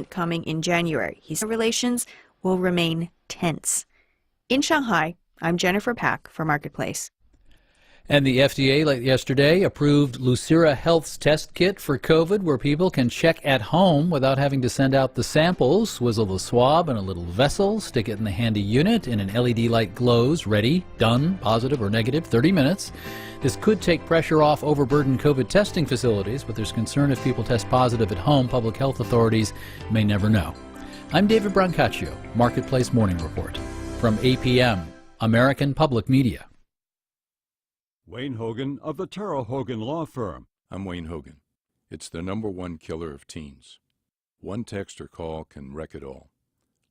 coming in January. He said relations will remain tense. In Shanghai, I'm Jennifer Pack for Marketplace. And the FDA late yesterday approved Lucira Health's test kit for COVID, where people can check at home without having to send out the samples, swizzle the swab in a little vessel, stick it in the handy unit, and an LED light glows, ready, done, positive or negative, 30 minutes. This could take pressure off overburdened COVID testing facilities, but there's concern if people test positive at home, public health authorities may never know. I'm David Brancaccio, Marketplace Morning Report. From APM, American Public Media. Wayne Hogan of the Terrell Hogan Law Firm. I'm Wayne Hogan. It's the #1 killer of teens. One text or call can wreck it all.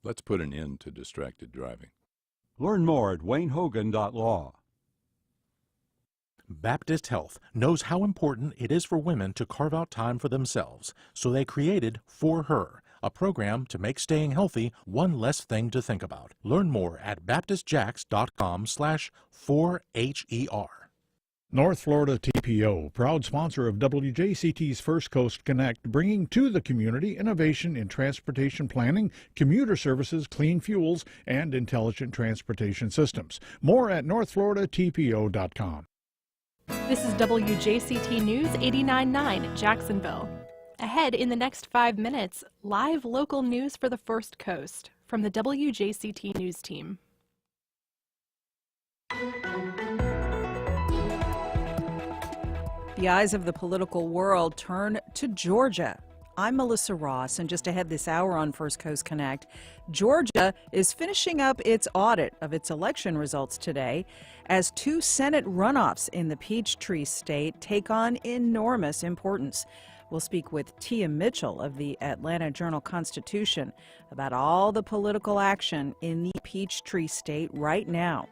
Let's put an end to distracted driving. Learn more at waynehogan.law. Baptist Health knows how important it is for women to carve out time for themselves, so they created For Her, a program to make staying healthy one less thing to think about. Learn more at baptistjacks.com/4HER. North Florida TPO, proud sponsor of WJCT's First Coast Connect, bringing to the community innovation in transportation planning, commuter services, clean fuels, and intelligent transportation systems. More at northfloridatpo.com. This is WJCT News 89.9 Jacksonville. Ahead in the next 5 minutes, live local news for the First Coast from the WJCT News team. The eyes of the political world turn to Georgia. I'm Melissa Ross, and just ahead this hour on First Coast Connect, Georgia is finishing up its audit of its election results today as 2 Senate runoffs in the Peachtree State take on enormous importance. We'll speak with Tia Mitchell of the Atlanta Journal-Constitution about all the political action in the Peachtree State right now.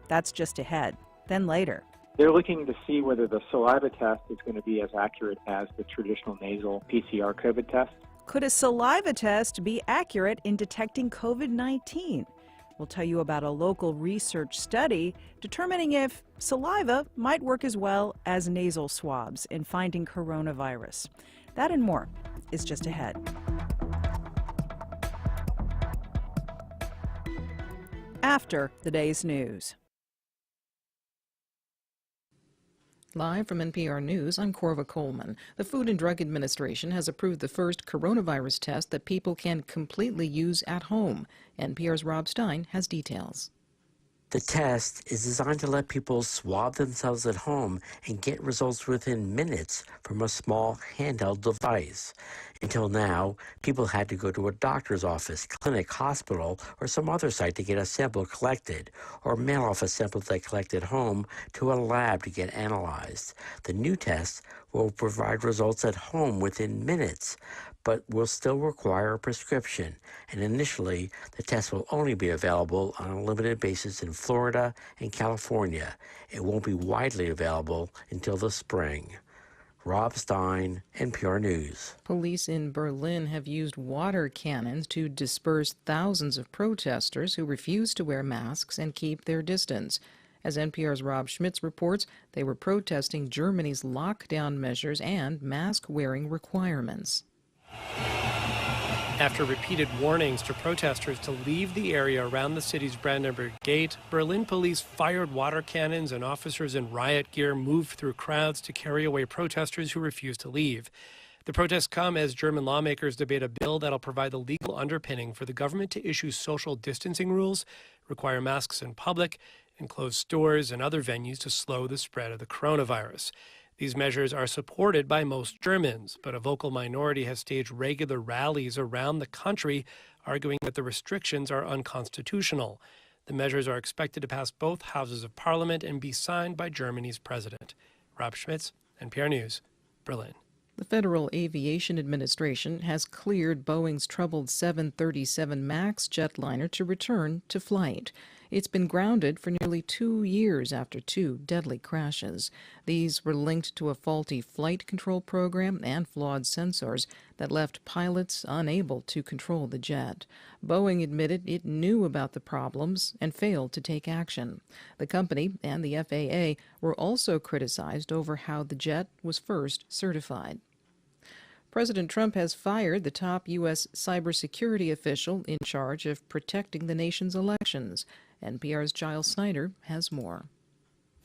That's just ahead. Then later. They're looking to see whether the saliva test is going to be as accurate as the traditional nasal PCR COVID test. Could a saliva test be accurate in detecting COVID-19? We'll tell you about a local research study determining if saliva might work as well as nasal swabs in finding coronavirus. That and more is just ahead. After the day's news. Live from NPR News, I'm Corva Coleman. The Food and Drug Administration has approved the first coronavirus test that people can completely use at home. NPR's Rob Stein has details. The test is designed to let people swab themselves at home and get results within minutes from a small handheld device. Until now, people had to go to a doctor's office, clinic, hospital, or some other site to get a sample collected, or mail off a sample they collect at home to a lab to get analyzed. The new test will provide results at home within minutes, but will still require a prescription. And initially, the test will only be available on a limited basis in Florida and California. It won't be widely available until the spring. Rob Stein, NPR News. Police in Berlin have used water cannons to disperse thousands of protesters who refuse to wear masks and keep their distance. As NPR's Rob Schmitz reports, they were protesting Germany's lockdown measures and mask-wearing requirements. After repeated warnings to protesters to leave the area around the city's Brandenburg Gate, Berlin police fired water cannons and officers in riot gear moved through crowds to carry away protesters who refused to leave. The protests come as German lawmakers debate a bill that'll provide the legal underpinning for the government to issue social distancing rules, require masks in public, and close stores and other venues to slow the spread of the coronavirus. These measures are supported by most Germans, but a vocal minority has staged regular rallies around the country, arguing that the restrictions are unconstitutional. The measures are expected to pass both houses of parliament and be signed by Germany's president. Rob Schmitz, NPR News, Berlin. The Federal Aviation Administration has cleared Boeing's troubled 737 MAX jetliner to return to flight. It's been grounded for nearly 2 years after 2 deadly crashes. These were linked to a faulty flight control program and flawed sensors that left pilots unable to control the jet. Boeing admitted it knew about the problems and failed to take action. The company and the FAA were also criticized over how the jet was first certified. President Trump has fired the top U.S. cybersecurity official in charge of protecting the nation's elections. NPR's Giles Snyder has more.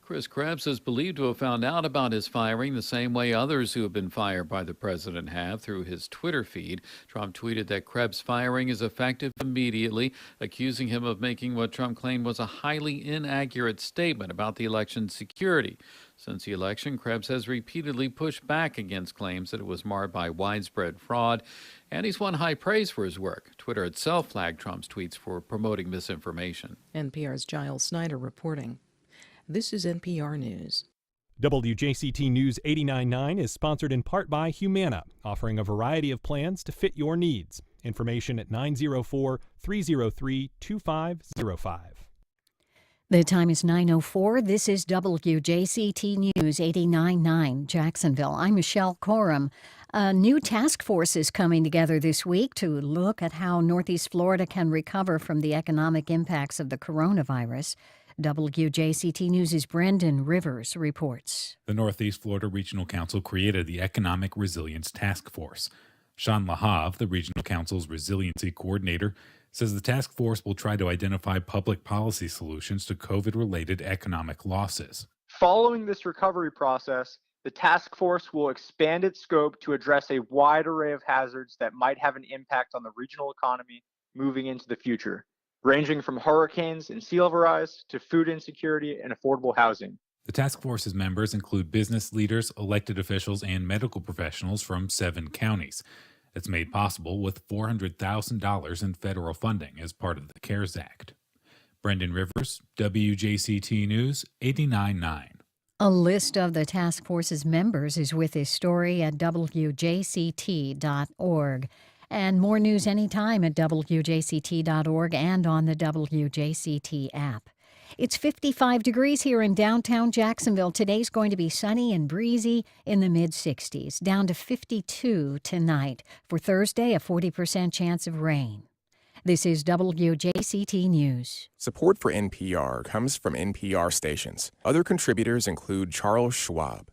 Chris Krebs is believed to have found out about his firing the same way others who have been fired by the president have, through his Twitter feed. Trump tweeted that Krebs' firing is effective immediately, accusing him of making what Trump claimed was a highly inaccurate statement about the election's security. Since the election, Krebs has repeatedly pushed back against claims that it was marred by widespread fraud, and he's won high praise for his work. Twitter itself flagged Trump's tweets for promoting misinformation. NPR's Giles Snyder reporting. This is NPR News. WJCT News 89.9 is sponsored in part by Humana, offering a variety of plans to fit your needs. Information at 904-303-2505. The time is 9:04. This is WJCT News 89.9 Jacksonville. I'm Michelle Corum. A new task force is coming together this week to look at how Northeast Florida can recover from the economic impacts of the coronavirus. WJCT News' Brendan Rivers reports. The Northeast Florida Regional Council created the Economic Resilience Task Force. Sean Lahav, the Regional Council's resiliency coordinator, says the task force will try to identify public policy solutions to COVID-related economic losses. Following this recovery process, the task force will expand its scope to address a wide array of hazards that might have an impact on the regional economy moving into the future, ranging from hurricanes and sea level rise to food insecurity and affordable housing. The task force's members include business leaders, elected officials, and medical professionals from 7 counties. It's made possible with $400,000 in federal funding as part of the CARES Act. Brendan Rivers, WJCT News 89.9. A list of the task force's members is with this story at WJCT.org. And more news anytime at WJCT.org and on the WJCT app. It's 55 degrees here in downtown Jacksonville. Today's going to be sunny and breezy in the mid-60s, down to 52 tonight. For Thursday, a 40% chance of rain. This is WJCT News. Support for NPR comes from NPR stations. Other contributors include Charles Schwab.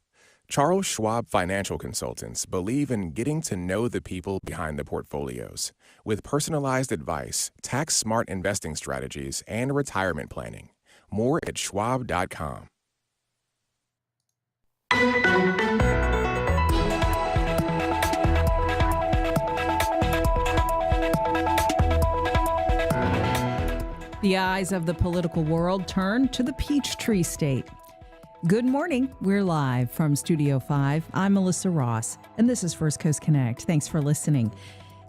Charles Schwab Financial Consultants believe in getting to know the people behind the portfolios with personalized advice, tax-smart investing strategies, and retirement planning. More at schwab.com. The eyes of the political world turn to the Peachtree State. Good morning. We're live from Studio 5. I'm Melissa Ross, and this is First Coast Connect. Thanks for listening.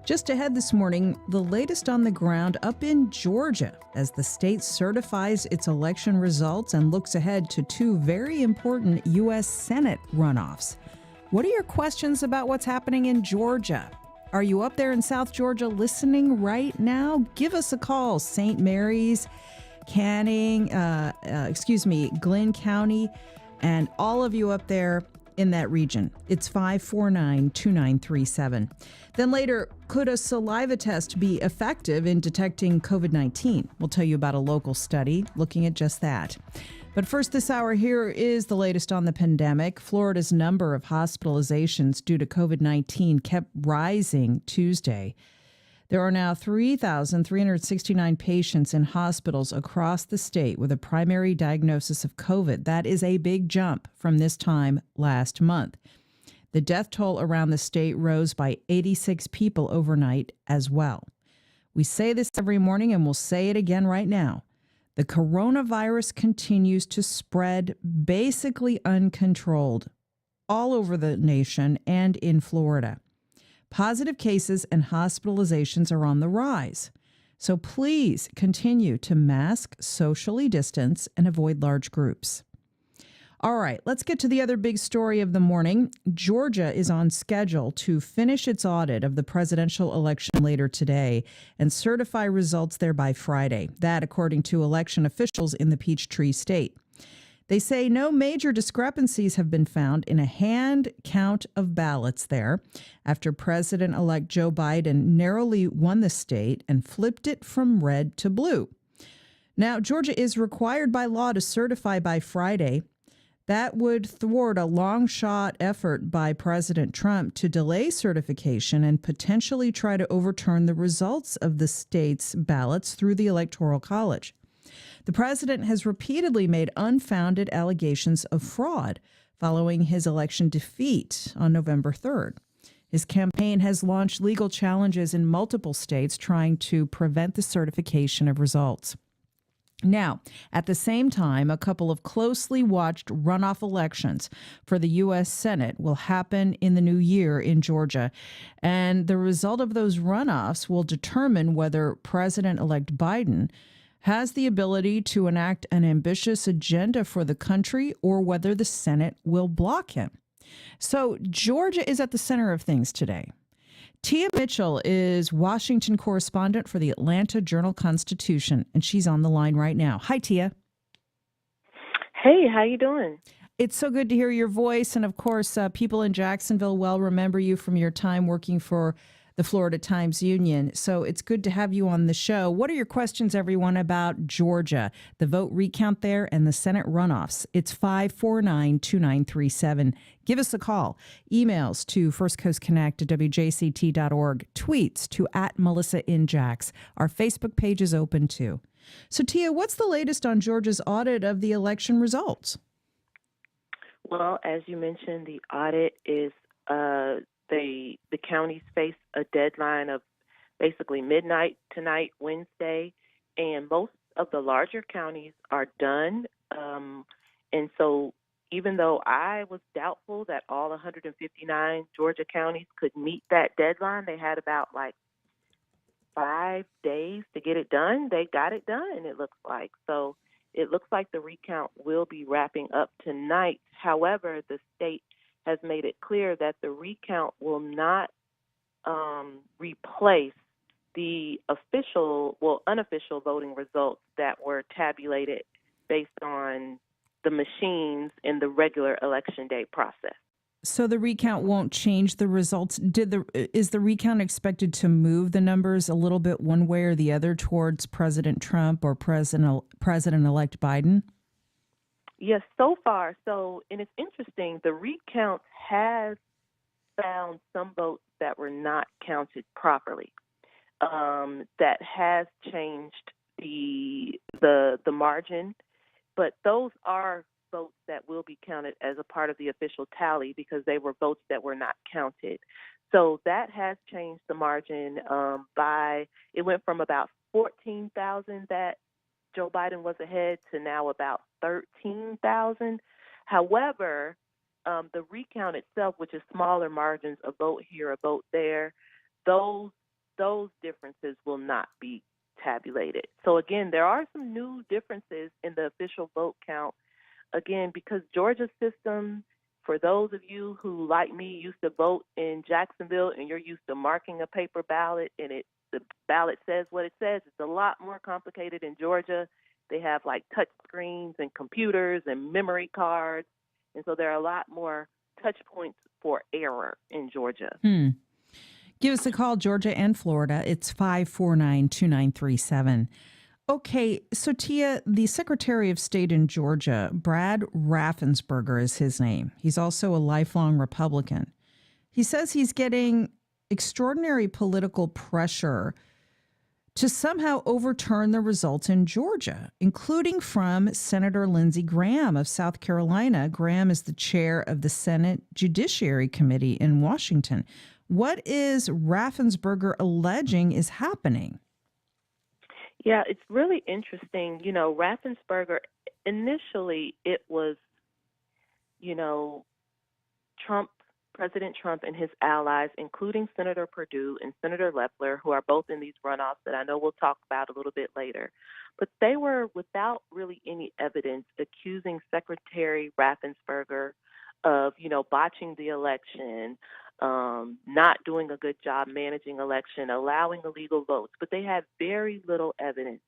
Just ahead this morning, the latest on the ground up in Georgia as the state certifies its election results and looks ahead to 2 very important U.S. Senate runoffs. What are your questions about what's happening in Georgia? Are you up there in South Georgia listening right now? Give us a call. St. Mary's, Canning, Glenn County, and all of you up there in that region. It's 549-2937. Then later, could a saliva test be effective in detecting COVID-19? We'll tell you about a local study looking at just that. But first this hour, here is the latest on the pandemic. Florida's number of hospitalizations due to COVID-19 kept rising Tuesday. There are now 3,369 patients in hospitals across the state with a primary diagnosis of COVID. That is a big jump from this time last month. The death toll around the state rose by 86 people overnight as well. We say this every morning and we'll say it again right now. The coronavirus continues to spread basically uncontrolled all over the nation and in Florida. Positive cases and hospitalizations are on the rise. So please continue to mask, socially distance, and avoid large groups. All right, let's get to the other big story of the morning. Georgia is on schedule to finish its audit of the presidential election later today and certify results there by Friday. That, according to election officials in the Peachtree State. They say no major discrepancies have been found in a hand count of ballots there after President-elect Joe Biden narrowly won the state and flipped it from red to blue. Now, Georgia is required by law to certify by Friday. That would thwart a long shot effort by President Trump to delay certification and potentially try to overturn the results of the state's ballots through the Electoral College. The president has repeatedly made unfounded allegations of fraud following his election defeat on November 3rd. His campaign has launched legal challenges in multiple states trying to prevent the certification of results. Now, at the same time, a couple of closely watched runoff elections for the U.S. Senate will happen in the new year in Georgia, and the result of those runoffs will determine whether President-elect Biden has the ability to enact an ambitious agenda for the country or whether the Senate will block him. So Georgia is at the center of things today. Tia Mitchell is Washington correspondent for the Atlanta Journal-Constitution, and she's on the line right now. Hi, Tia. Hey, how you doing? It's so good to hear your voice, and of course, people in Jacksonville well remember you from your time working for the Florida Times Union. So it's good to have you on the show. What are your questions, everyone, about Georgia, the vote recount there, and the Senate runoffs? It's 549-2937. Give us a call. Emails to firstcoastconnect@wjct.org. Tweets to @MelissaInJax. Our Facebook page is open too. So, Tia, what's the latest on Georgia's audit of the election results? Well, as you mentioned, the audit is the counties face a deadline of basically midnight tonight, Wednesday, and most of the larger counties are done. And so even though I was doubtful that all 159 Georgia counties could meet that deadline, they had about 5 days to get it done. They got it done, it looks like. So it looks like the recount will be wrapping up tonight. However, the state has made it clear that the recount will not replace the unofficial voting results that were tabulated based on the machines in the regular election day process. So the recount won't change the results. Is the recount expected to move the numbers a little bit one way or the other towards President Trump or President-elect Biden? Yes, so far. And it's interesting, the recount has found some votes that were not counted properly. That has changed the margin, but those are votes that will be counted as a part of the official tally because they were votes that were not counted. So that has changed the margin it went from about 14,000 that Joe Biden was ahead to now about 13,000. However, the recount itself, which is smaller margins, a vote here, a vote there, those differences will not be tabulated. So again, there are some new differences in the official vote count. Again, because Georgia's system, for those of you who, like me, used to vote in Jacksonville and you're used to marking a paper ballot and the ballot says what it says, it's a lot more complicated in Georgia. They have touch screens and computers and memory cards. And so there are a lot more touch points for error in Georgia. Give us a call, Georgia and Florida. It's 549-2937. Okay, so Tia, the Secretary of State in Georgia, Brad Raffensperger is his name. He's also a lifelong Republican. He says he's getting extraordinary political pressure to somehow overturn the results in Georgia, including from Senator Lindsey Graham of South Carolina. Graham is the chair of the Senate Judiciary Committee in Washington. What is Raffensperger alleging is happening? Yeah, it's really interesting. Raffensperger, initially it was, President Trump and his allies, including Senator Perdue and Senator Loeffler, who are both in these runoffs that I know we'll talk about a little bit later. But they were, without really any evidence, accusing Secretary Raffensperger of, botching the election, not doing a good job managing election, allowing illegal votes. But they had very little evidence.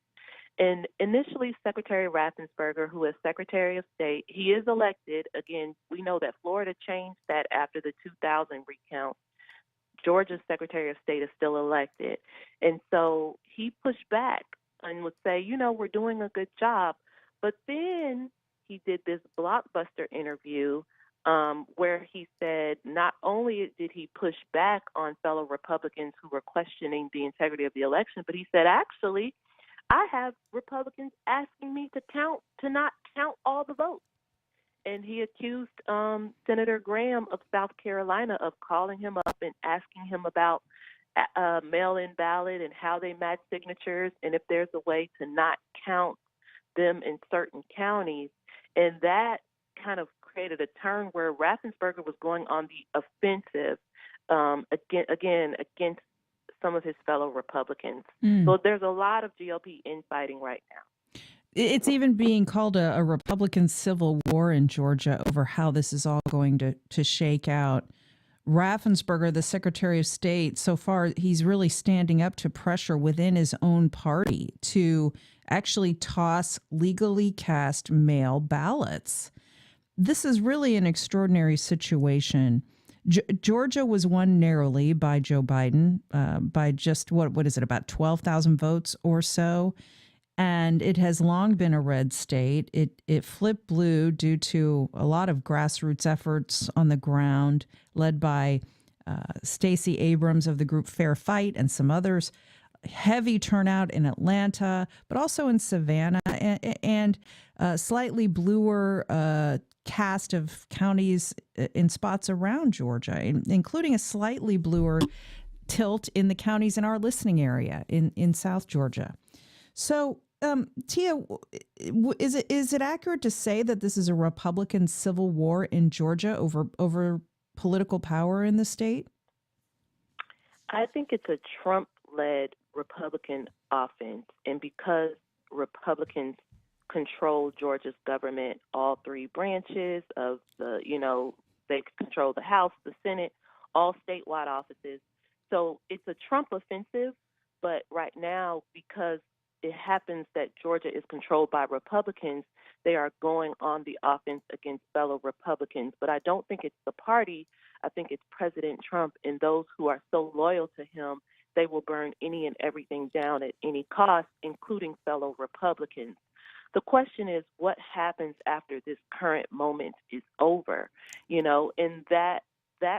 And initially, Secretary Raffensperger, who is Secretary of State, he is elected. Again, we know that Florida changed that after the 2000 recount. Georgia's Secretary of State is still elected. And so he pushed back and would say, we're doing a good job. But then he did this blockbuster interview where he said not only did he push back on fellow Republicans who were questioning the integrity of the election, but he said, actually, I have Republicans asking me to not count all the votes. And he accused Senator Graham of South Carolina of calling him up and asking him about mail-in ballot and how they match signatures and if there's a way to not count them in certain counties. And that kind of created a turn where Raffensperger was going on the offensive against some of his fellow Republicans. So there's a lot of GOP infighting right now. It's even being called a Republican civil war in Georgia over how this is all going to shake out. Raffensperger, the Secretary of State, so far, he's really standing up to pressure within his own party to actually toss legally cast mail ballots. This is really an extraordinary situation. Georgia was won narrowly by Joe Biden by just, what is it, about 12,000 votes or so. And it has long been a red state. It flipped blue due to a lot of grassroots efforts on the ground, led by Stacey Abrams of the group Fair Fight and some others. Heavy turnout in Atlanta, but also in Savannah, and slightly bluer cast of counties in spots around Georgia, including a slightly bluer tilt in the counties in our listening area in South Georgia. So, Tia, is it accurate to say that this is a Republican civil war in Georgia over political power in the state? I think it's a Trump-led Republican offense, and because Republicans control Georgia's government, all three branches of the, they control the House, the Senate, all statewide offices. So it's a Trump offensive, but right now, because it happens that Georgia is controlled by Republicans, they are going on the offense against fellow Republicans. But I don't think it's the party. I think it's President Trump and those who are so loyal to him, they will burn any and everything down at any cost, including fellow Republicans. The question is, what happens after this current moment is over? And that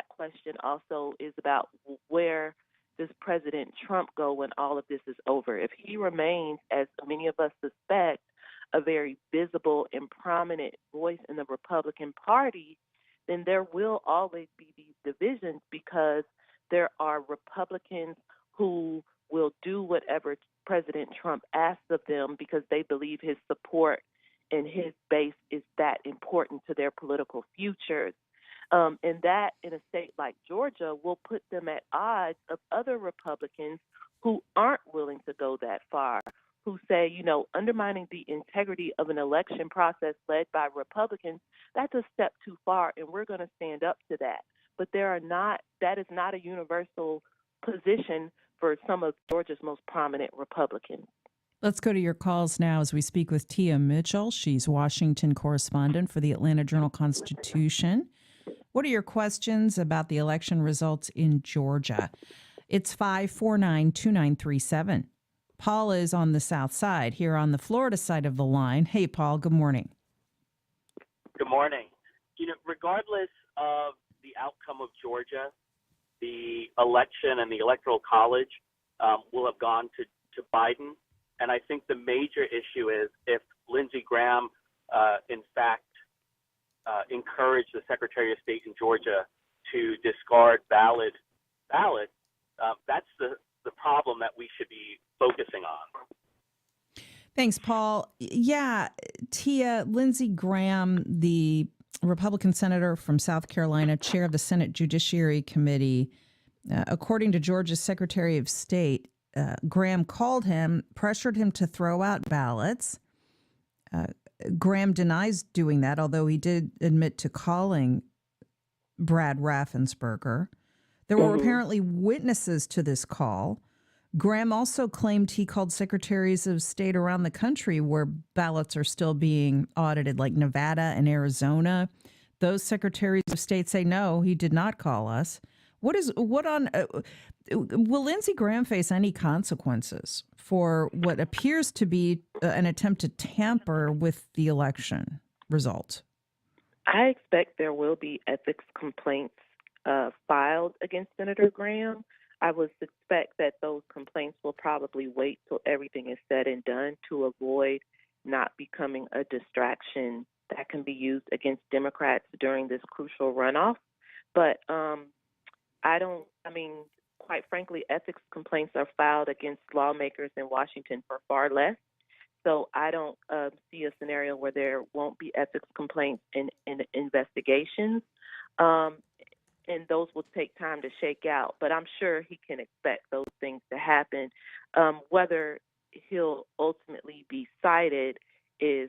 question also is about where does President Trump go when all of this is over? If he remains, as many of us suspect, a very visible and prominent voice in the Republican Party, then there will always be these divisions because there are Republicans who will do whatever President Trump asks of them because they believe his support and his base is that important to their political futures. And that, in a state like Georgia, will put them at odds of other Republicans who aren't willing to go that far, who say, undermining the integrity of an election process led by Republicans, that's a step too far, and we're going to stand up to that. But that is not a universal position for some of Georgia's most prominent Republicans. Let's go to your calls now as we speak with Tia Mitchell. She's Washington correspondent for the Atlanta Journal-Constitution. What are your questions about the election results in Georgia? It's 549-2937. Paul is on the south side, here on the Florida side of the line. Hey, Paul, good morning. Good morning. Regardless of the outcome of Georgia, the election and the Electoral College will have gone to Biden. And I think the major issue is if Lindsey Graham, in fact, encouraged the Secretary of State in Georgia to discard valid ballots, that's the problem that we should be focusing on. Thanks, Paul. Yeah, Tia, Lindsey Graham, the Republican senator from South Carolina, chair of the Senate Judiciary Committee, according to Georgia's Secretary of State, Graham called him, pressured him to throw out ballots. Graham denies doing that, although he did admit to calling Brad Raffensperger. There were apparently witnesses to this call. Graham also claimed he called secretaries of state around the country where ballots are still being audited, like Nevada and Arizona. Those secretaries of state say, no, he did not call us. Will Lindsey Graham face any consequences for what appears to be an attempt to tamper with the election? result? I expect there will be ethics complaints filed against Senator Graham. I would suspect that those complaints will probably wait till everything is said and done to avoid not becoming a distraction that can be used against Democrats during this crucial runoff. But quite frankly, ethics complaints are filed against lawmakers in Washington for far less. So I don't see a scenario where there won't be ethics complaints in investigations. And those will take time to shake out. But I'm sure he can expect those things to happen. Whether he'll ultimately be cited is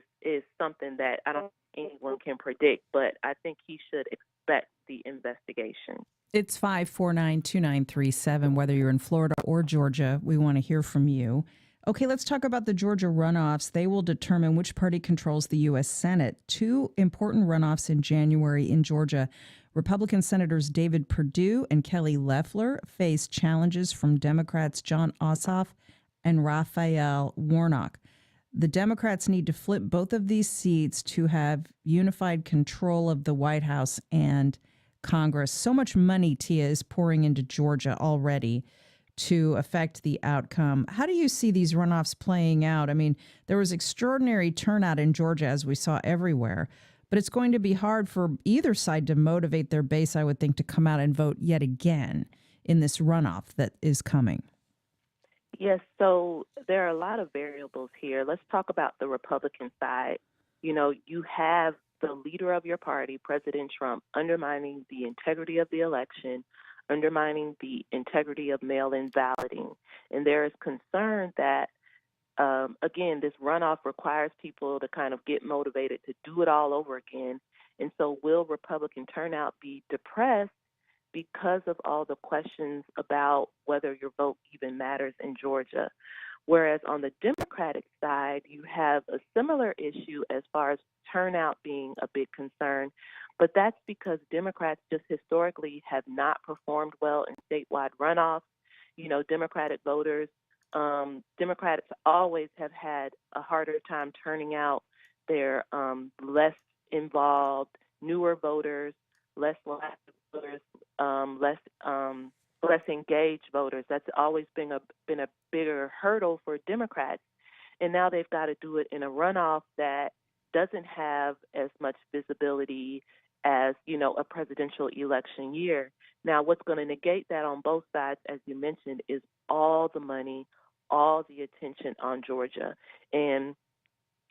something that I don't think anyone can predict. But I think he should expect the investigation. It's 549-2937. Whether you're in Florida or Georgia, we want to hear from you. Okay, let's talk about the Georgia runoffs. They will determine which party controls the U.S. Senate. Two important runoffs in January in Georgia. Republican Senators David Perdue and Kelly Loeffler face challenges from Democrats Jon Ossoff and Raphael Warnock. The Democrats need to flip both of these seats to have unified control of the White House and Congress. So much money, Tia, is pouring into Georgia already to affect the outcome. How do you see these runoffs playing out? I mean, there was extraordinary turnout in Georgia, as we saw everywhere, but it's going to be hard for either side to motivate their base, I would think, to come out and vote yet again in this runoff that is coming. Yes, so there are a lot of variables here. Let's talk about the Republican side. You know, you have the leader of your party, President Trump, undermining the integrity of the election, undermining the integrity of mail-in balloting. And there is concern that, again, this runoff requires people to kind of get motivated to do it all over again. And so will Republican turnout be depressed because of all the questions about whether your vote even matters in Georgia? Whereas on the Democratic side, you have a similar issue as far as turnout being a big concern, but that's because Democrats just historically have not performed well in statewide runoffs. You know, Democratic voters, Democrats always have had a harder time turning out their less involved, newer voters, less active voters, less engaged voters. That's always been a bigger hurdle for Democrats. And now they've got to do it in a runoff that doesn't have as much visibility as, you know, a presidential election year. Now, what's going to negate that on both sides, as you mentioned, is all the money, all the attention on Georgia. And,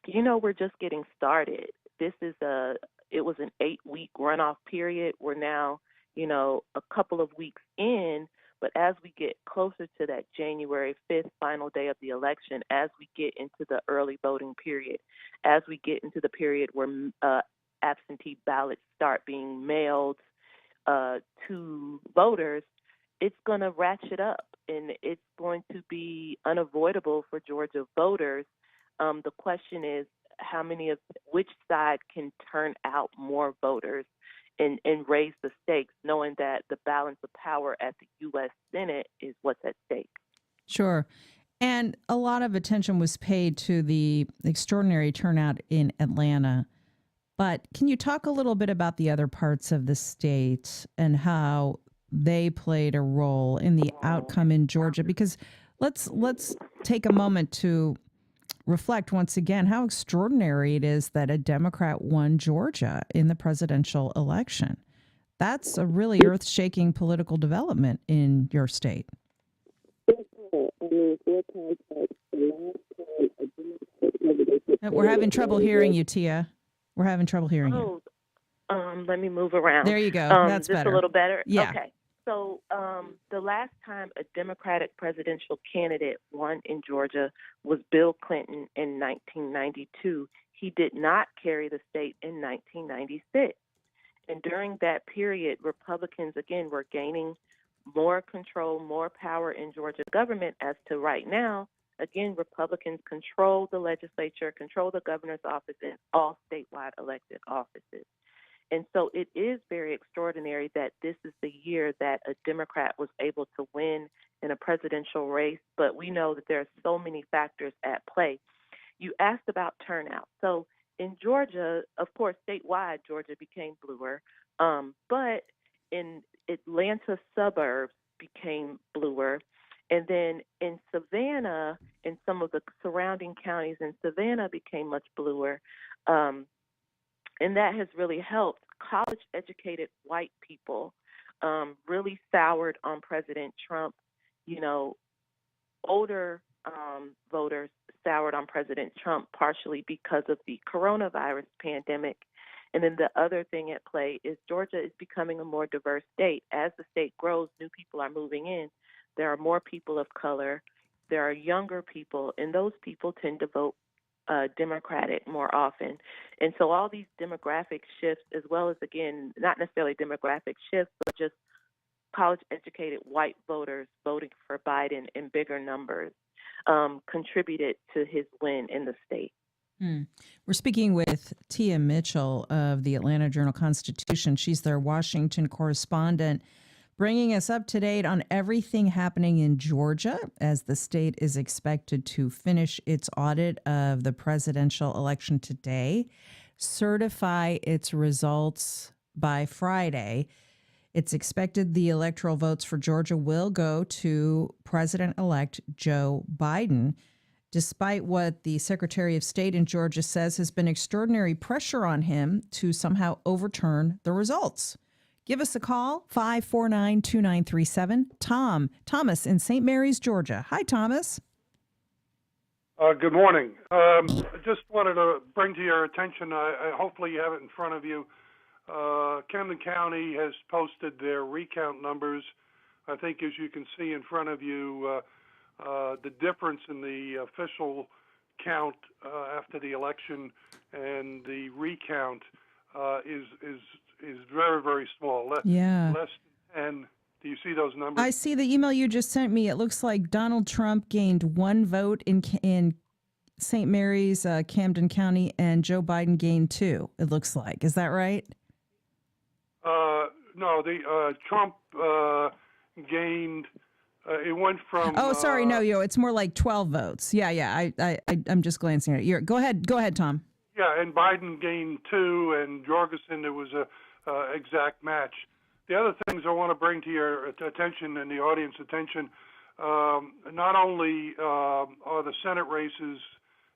you know, we're just getting started. It was an 8-week runoff period. We're now, you know, a couple of weeks in, but as we get closer to that January 5th final day of the election, as we get into the early voting period, as we get into the period where absentee ballots start being mailed to voters, it's going to ratchet up, and it's going to be unavoidable for Georgia voters. The question is which side can turn out more voters and raise the stakes, knowing that the balance of power at the U.S. Senate is what's at stake. Sure. And a lot of attention was paid to the extraordinary turnout in Atlanta. But can you talk a little bit about the other parts of the state and how they played a role in the outcome in Georgia? Because let's take a moment to reflect once again how extraordinary it is that a Democrat won Georgia in the presidential election. That's a really earth-shaking political development in your state. We're having trouble hearing you, Tia. We're having trouble hearing you. Let me move around. There you go. That's just better. A little better? Yeah. Okay. So the last time a Democratic presidential candidate won in Georgia was Bill Clinton in 1992. He did not carry the state in 1996. And during that period, Republicans, again, were gaining more control, more power in Georgia government. As to right now, again, Republicans control the legislature, control the governor's office, and all statewide elected offices. And so it is very extraordinary that this is the year that a Democrat was able to win in a presidential race, but we know that there are so many factors at play. You asked about turnout. So in Georgia, of course, statewide, Georgia became bluer, but in Atlanta suburbs became bluer. And then in Savannah, in some of the surrounding counties in Savannah became much bluer. And that has really helped. College-educated white people really soured on President Trump. You know, older voters soured on President Trump partially because of the coronavirus pandemic. And then the other thing at play is Georgia is becoming a more diverse state. As the state grows, new people are moving in. There are more people of color. There are younger people, and those people tend to vote Democratic more often. And so all these demographic shifts, as well as, again, not necessarily demographic shifts, but just college-educated white voters voting for Biden in bigger numbers, contributed to his win in the state. We're speaking with Tia Mitchell of the Atlanta Journal-Constitution. She's their Washington correspondent, bringing us up to date on everything happening in Georgia as the state is expected to finish its audit of the presidential election today, certify its results by Friday. It's expected the electoral votes for Georgia will go to President-elect Joe Biden, despite what the Secretary of State in Georgia says has been extraordinary pressure on him to somehow overturn the results. Give us a call, 549-2937. Thomas in St. Mary's, Georgia. Hi, Thomas. Good morning. I just wanted to bring to your attention, hopefully you have it in front of you, Camden County has posted their recount numbers. I think as you can see in front of you, the difference in the official count after the election and the recount is very, very small. Less than 10. Do you see those numbers? I see the email you just sent me. It looks like Donald Trump gained 1 vote in St. Mary's, Camden County, and Joe Biden gained 2, it looks like. Is that right? No, Trump gained, it went from... Oh, sorry, no, it's more like 12 votes. Yeah, I'm just glancing at it. Go ahead, Tom. Yeah, and Biden gained 2, and Jorgensen, it was a exact match. The other things I want to bring to your attention and the audience attention, not only are the Senate races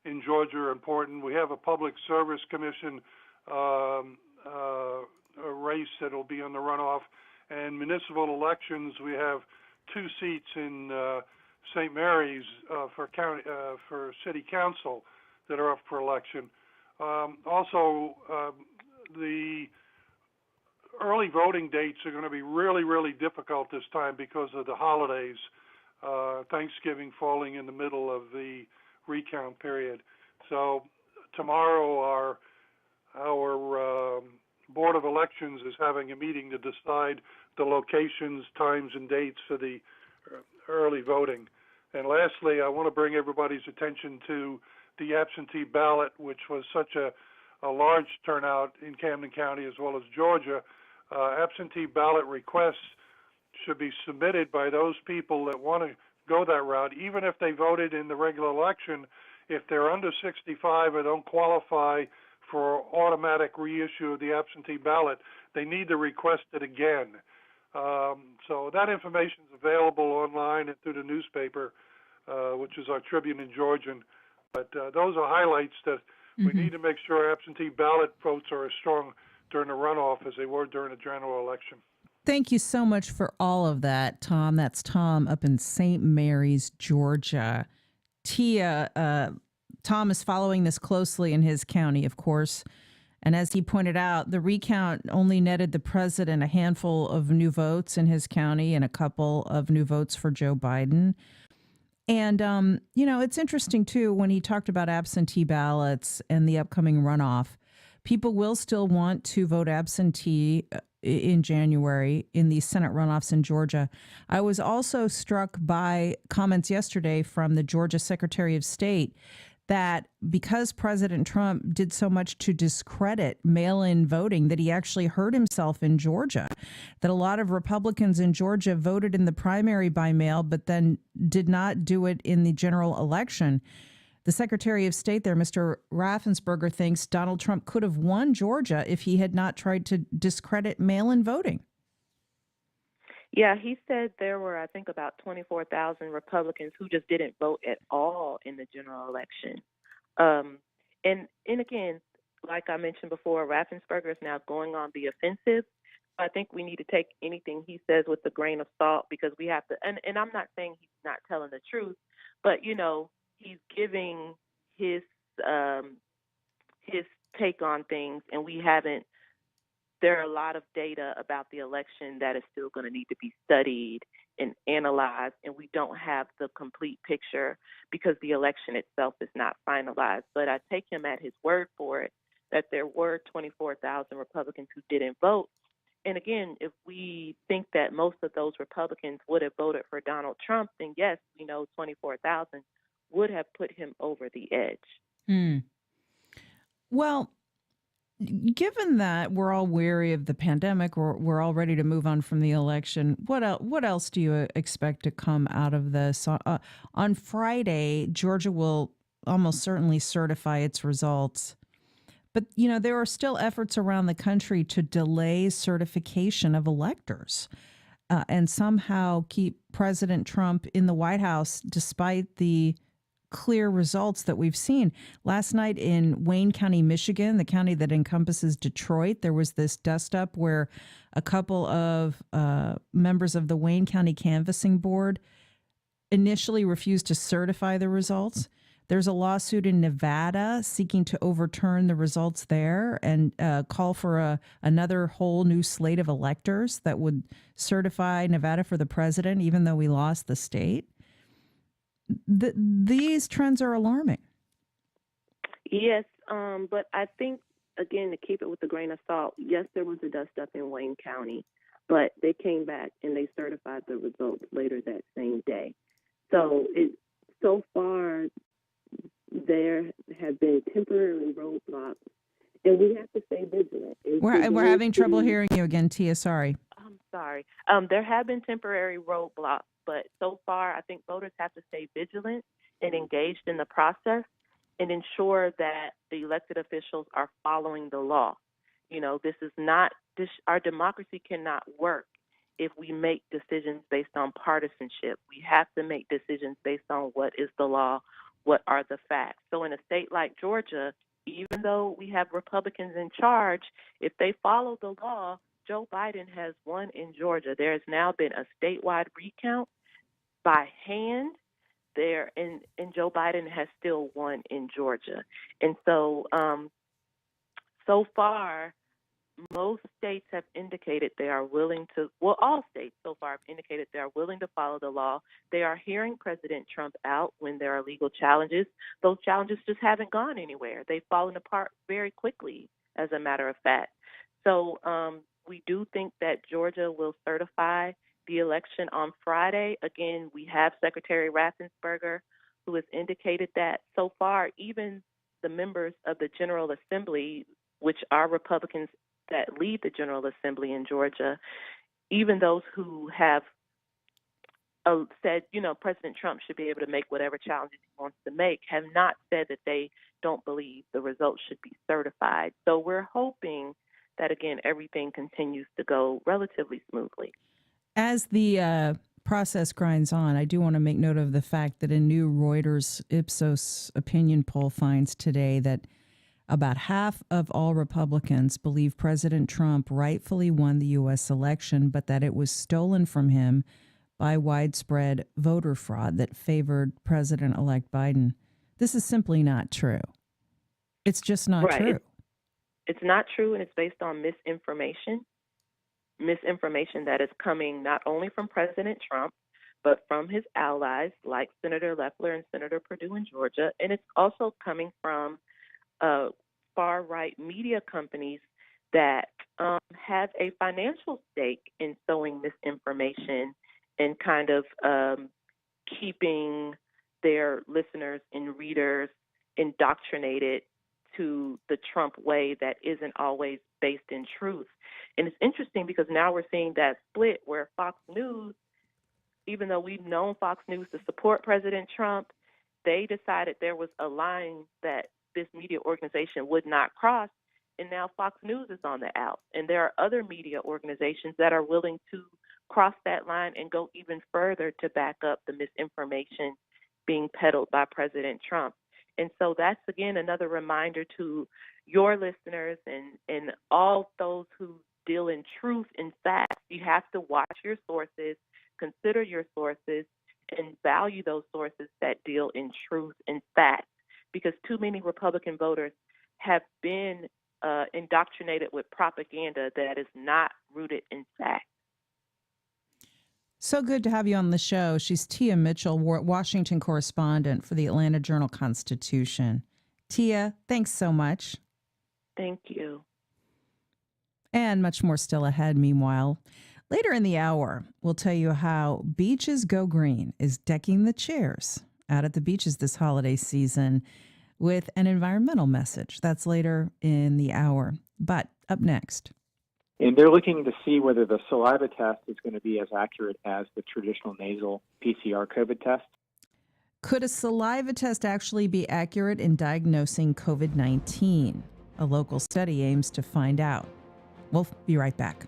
in Georgia important, we have a Public Service Commission a race that will be on the runoff, and municipal elections, we have 2 seats in St. Mary's for city council that are up for election. Also, the early voting dates are going to be really, really difficult this time because of the holidays, Thanksgiving falling in the middle of the recount period. So tomorrow our Board of Elections is having a meeting to decide the locations, times, and dates for the early voting. And lastly, I want to bring everybody's attention to the absentee ballot, which was such a large turnout in Camden County as well as Georgia. Absentee ballot requests should be submitted by those people that want to go that route, even if they voted in the regular election. If they're under 65 or don't qualify for automatic reissue of the absentee ballot, they need to request it again. So that information is available online and through the newspaper, which is our Tribune in Georgian. But those are highlights that we need to make sure absentee ballot votes are as strong during the runoff as they were during the general election. Thank you so much for all of that, Tom. That's Tom up in St. Mary's, Georgia. Tia, Tom is following this closely in his county, of course. And as he pointed out, the recount only netted the president a handful of new votes in his county and a couple of new votes for Joe Biden. And, it's interesting, too, when he talked about absentee ballots and the upcoming runoff. People will still want to vote absentee in January in the Senate runoffs in Georgia. I was also struck by comments yesterday from the Georgia Secretary of State that because President Trump did so much to discredit mail-in voting, that he actually hurt himself in Georgia, that a lot of Republicans in Georgia voted in the primary by mail, but then did not do it in the general election. The Secretary of State there, Mr. Raffensperger, thinks Donald Trump could have won Georgia if he had not tried to discredit mail-in voting. Yeah, he said there were, I think, about 24,000 Republicans who just didn't vote at all in the general election. And again, like I mentioned before, Raffensperger is now going on the offensive. I think we need to take anything he says with a grain of salt, because we have to, and I'm not saying he's not telling the truth, but, you know, he's giving his take on things, and we haven't. There are a lot of data about the election that is still going to need to be studied and analyzed, and we don't have the complete picture because the election itself is not finalized. But I take him at his word for it, that there were 24,000 Republicans who didn't vote. And again, if we think that most of those Republicans would have voted for Donald Trump, then yes, we know 24,000 would have put him over the edge. Well, given that we're all wary of the pandemic, we're all ready to move on from the election, what else do you expect to come out of this? On Friday, Georgia will almost certainly certify its results. But, you know, there are still efforts around the country to delay certification of electors and somehow keep President Trump in the White House despite the clear results that we've seen. Last night in Wayne County, Michigan, the county that encompasses Detroit, there was this dust-up where a couple of members of the Wayne County Canvassing Board initially refused to certify the results. There's a lawsuit in Nevada seeking to overturn the results there and call for another whole new slate of electors that would certify Nevada for the president, even though we lost the state. These trends are alarming. Yes, but I think, again, to keep it with a grain of salt, yes, there was a dust-up in Wayne County, but they came back and they certified the results later that same day. So far, there have been temporary roadblocks, and we have to stay vigilant. We're having trouble hearing you again, Tia. Sorry. I'm sorry. There have been temporary roadblocks, but so far, I think voters have to stay vigilant and engaged in the process and ensure that the elected officials are following the law. You know, our democracy cannot work if we make decisions based on partisanship. We have to make decisions based on what is the law, what are the facts. So in a state like Georgia, even though we have Republicans in charge, if they follow the law, Joe Biden has won in Georgia. There has now been a statewide recount by hand there, and Joe Biden has still won in Georgia. And so, so far, most states have indicated they are willing to, well, all states so far have indicated they are willing to follow the law. They are hearing President Trump out when there are legal challenges. Those challenges just haven't gone anywhere. They've fallen apart very quickly, as a matter of fact. So we do think that Georgia will certify the election on Friday. Again, we have Secretary Raffensperger, who has indicated that so far, even the members of the General Assembly, which are Republicans that lead the General Assembly in Georgia, even those who have said, you know, President Trump should be able to make whatever challenges he wants to make, have not said that they don't believe the results should be certified. So we're hoping that, again, everything continues to go relatively smoothly. As the process grinds on, I do want to make note of the fact that a new Reuters Ipsos opinion poll finds today that about half of all Republicans believe President Trump rightfully won the U.S. election, but that it was stolen from him by widespread voter fraud that favored President-elect Biden. This is simply not true. It's just not true. It's not true, and it's based on misinformation that is coming not only from President Trump, but from his allies like Senator Loeffler and Senator Perdue in Georgia, and it's also coming from far-right media companies that have a financial stake in sowing misinformation and kind of keeping their listeners and readers indoctrinated to the Trump way that isn't always based in truth. And it's interesting because now we're seeing that split where Fox News, even though we've known Fox News to support President Trump, they decided there was a line that this media organization would not cross, and now Fox News is on the out. And there are other media organizations that are willing to cross that line and go even further to back up the misinformation being peddled by President Trump. And so that's, again, another reminder to your listeners and all those who deal in truth and facts. You have to watch your sources, consider your sources, and value those sources that deal in truth and facts, because too many Republican voters have been indoctrinated with propaganda that is not rooted in fact. So good to have you on the show. She's Tia Mitchell, Washington correspondent for the Atlanta Journal-Constitution. Tia, thanks so much. Thank you. And much more still ahead. Meanwhile, later in the hour, we'll tell you how Beaches Go Green is decking the chairs out at the beaches this holiday season with an environmental message. That's later in the hour. But up next. And they're looking to see whether the saliva test is going to be as accurate as the traditional nasal PCR COVID test. Could a saliva test actually be accurate in diagnosing COVID-19? A local study aims to find out. We'll be right back.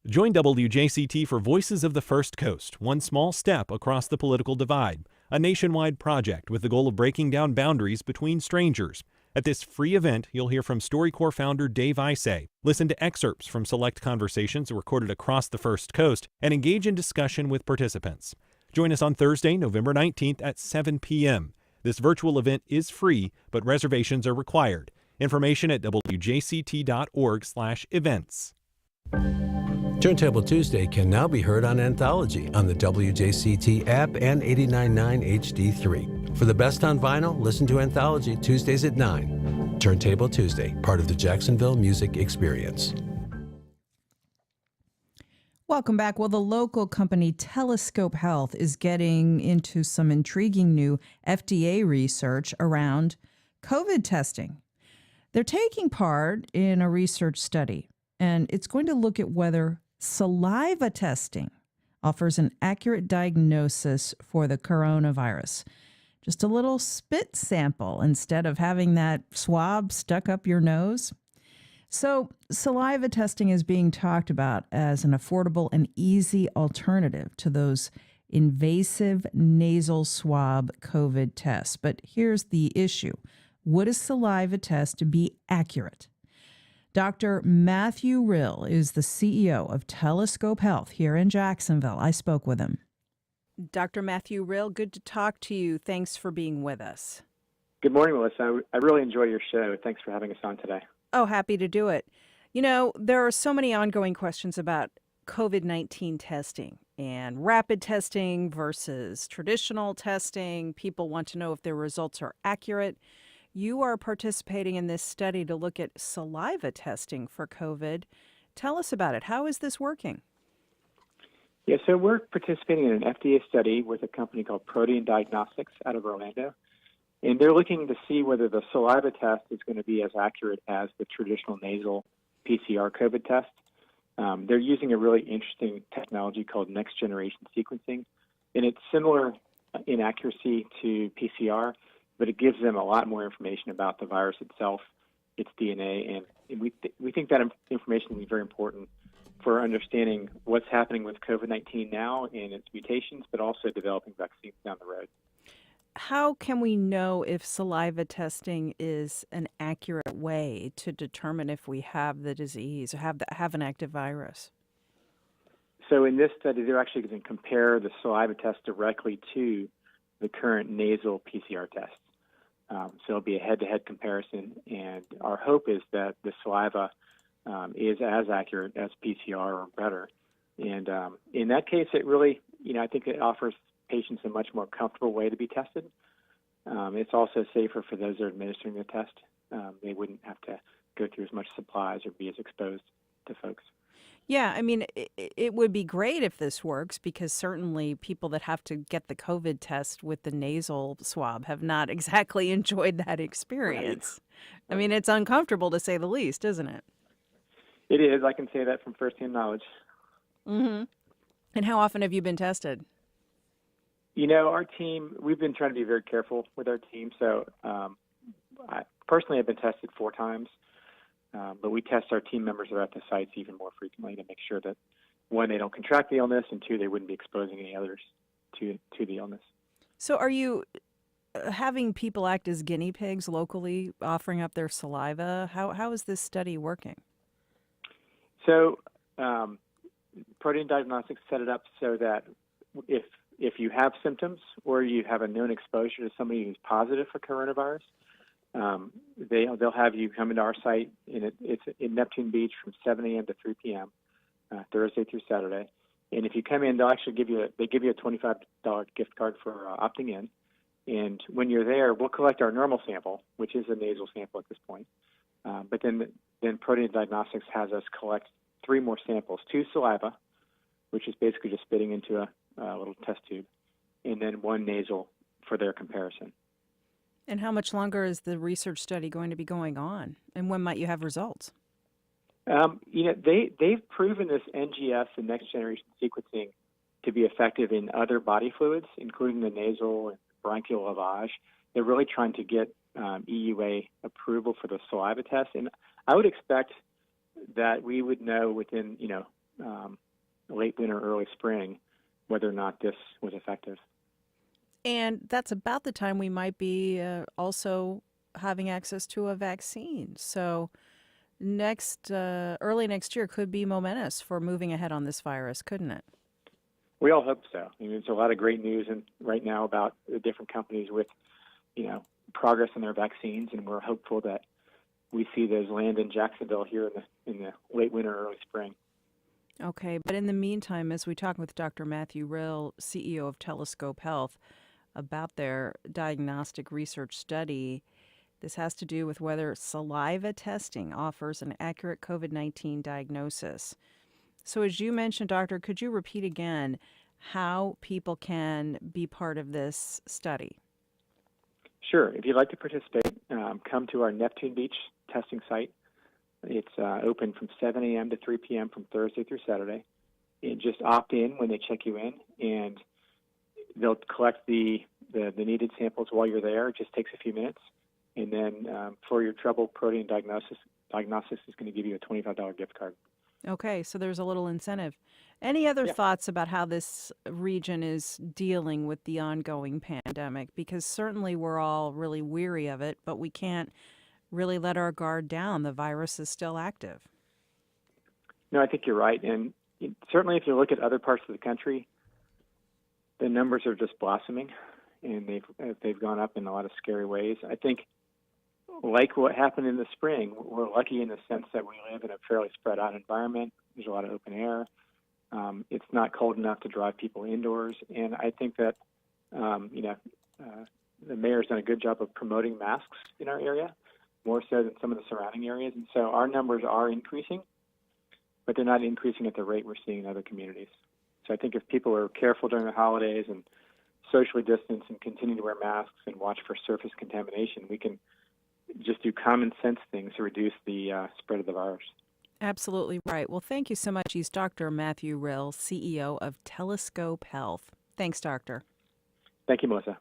Join WJCT for Voices of the First Coast, one small step across the political divide, a nationwide project with the goal of breaking down boundaries between strangers. At this free event, you'll hear from StoryCorps founder Dave Isay, listen to excerpts from select conversations recorded across the First Coast, and engage in discussion with participants. Join us on Thursday, November 19th at 7 p.m. This virtual event is free, but reservations are required. Information at wjct.org/events. Turntable Tuesday can now be heard on Anthology on the WJCT app and 89.9 HD3. For the best on vinyl, listen to Anthology Tuesdays at 9. Turntable Tuesday, part of the Jacksonville Music Experience. Welcome back. Well, the local company Telescope Health is getting into some intriguing new FDA research around COVID testing. They're taking part in a research study, and it's going to look at whether saliva testing offers an accurate diagnosis for the coronavirus. Just a little spit sample instead of having that swab stuck up your nose. So saliva testing is being talked about as an affordable and easy alternative to those invasive nasal swab COVID tests. But here's the issue. Would a saliva test be accurate? Dr. Matthew Rill is the CEO of Telescope Health here in Jacksonville. I spoke with him. Dr. Matthew Rill, good to talk to you. Thanks for being with us. Good morning, Melissa. I really enjoy your show. Thanks for having us on today. Oh, happy to do it. You know, there are so many ongoing questions about COVID-19 testing and rapid testing versus traditional testing. People want to know if their results are accurate. You are participating in this study to look at saliva testing for COVID. Tell us about it. How is this working? Yeah, so we're participating in an FDA study with a company called Protein Diagnostics out of Orlando. And they're looking to see whether the saliva test is going to be as accurate as the traditional nasal PCR COVID test. They're using a really interesting technology called next-generation sequencing. And it's similar in accuracy to PCR, but it gives them a lot more information about the virus itself, its DNA, and we think that information will be very important for understanding what's happening with COVID-19 now and its mutations, but also developing vaccines down the road. How can we know if saliva testing is an accurate way to determine if we have the disease or have an active virus? So in this study, they're actually going to compare the saliva test directly to the current nasal PCR test. So it'll be a head-to-head comparison, and our hope is that the saliva is as accurate as PCR or better. And in that case, it really, I think it offers patients a much more comfortable way to be tested. It's also safer for those that are administering the test. They wouldn't have to go through as much supplies or be as exposed to folks. Yeah, I mean, it would be great if this works because certainly people that have to get the COVID test with the nasal swab have not exactly enjoyed that experience. I mean, it's uncomfortable to say the least, isn't it? It is. I can say that from firsthand knowledge. Mm-hmm. And how often have you been tested? You know, our team, we've been trying to be very careful with our team. So I personally have been tested 4 times. But we test our team members that are at the sites even more frequently to make sure that, 1, they don't contract the illness, and 2, they wouldn't be exposing any others to the illness. So are you having people act as guinea pigs locally, offering up their saliva? How is this study working? So Protein Diagnostics set it up so that if you have symptoms or you have a known exposure to somebody who's positive for coronavirus, they'll have you come into our site, and it's in Neptune Beach from 7 a.m. to 3 p.m. Thursday through Saturday. And if you come in, they'll actually give you a $25 gift card for opting in. And when you're there, we'll collect our normal sample, which is a nasal sample at this point. But then Protein Diagnostics has us collect 3 more samples: 2 saliva, which is basically just spitting into a little test tube, and then 1 nasal for their comparison. And how much longer is the research study going to be going on? And when might you have results? You know, they've proven this NGS and next generation sequencing to be effective in other body fluids, including the nasal and bronchial lavage. They're really trying to get EUA approval for the saliva test, and I would expect that we would know within, late winter, early spring, whether or not this was effective. And that's about the time we might be also having access to a vaccine. So early next year could be momentous for moving ahead on this virus, couldn't it? We all hope so. I mean, there's a lot of great news right now about the different companies with, progress in their vaccines, and we're hopeful that we see those land in Jacksonville here in the late winter, early spring. Okay, but in the meantime, as we talk with Dr. Matthew Rill, CEO of Telescope Health, about their diagnostic research study, this has to do with whether saliva testing offers an accurate COVID-19 diagnosis. So as you mentioned, Doctor, could you repeat again how people can be part of this study? Sure. If you'd like to participate, come to our Neptune Beach testing site. It's open from 7 a.m. to 3 p.m. from Thursday through Saturday. And just opt in when they check you in, and they'll collect the needed samples while you're there. It just takes a few minutes. And then for your trouble, Protein Diagnostics is going to give you a $25 gift card. Okay, so there's a little incentive. Any other thoughts about how this region is dealing with the ongoing pandemic? Because certainly we're all really weary of it, but we can't really let our guard down. The virus is still active. No, I think you're right. And certainly if you look at other parts of the country, the numbers are just blossoming, and they've gone up in a lot of scary ways. I think, like what happened in the spring, we're lucky in the sense that we live in a fairly spread out environment. There's a lot of open air. It's not cold enough to drive people indoors. And I think that, the mayor's done a good job of promoting masks in our area, more so than some of the surrounding areas. And so our numbers are increasing, but they're not increasing at the rate we're seeing in other communities. So I think if people are careful during the holidays and socially distance and continue to wear masks and watch for surface contamination, we can just do common sense things to reduce the spread of the virus. Absolutely right. Well, thank you so much. He's Dr. Matthew Rill, CEO of Telescope Health. Thanks, Doctor. Thank you, Melissa.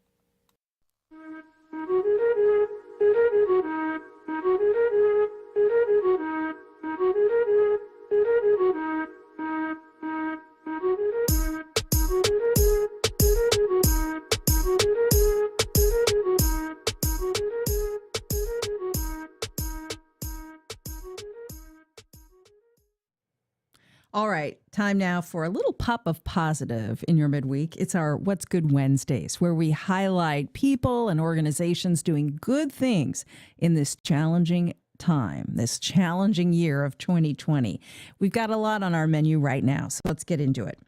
All right, time now for a little pop of positive in your midweek. It's our What's Good Wednesdays, where we highlight people and organizations doing good things in this challenging time, this challenging year of 2020. We've got a lot on our menu right now, so let's get into it.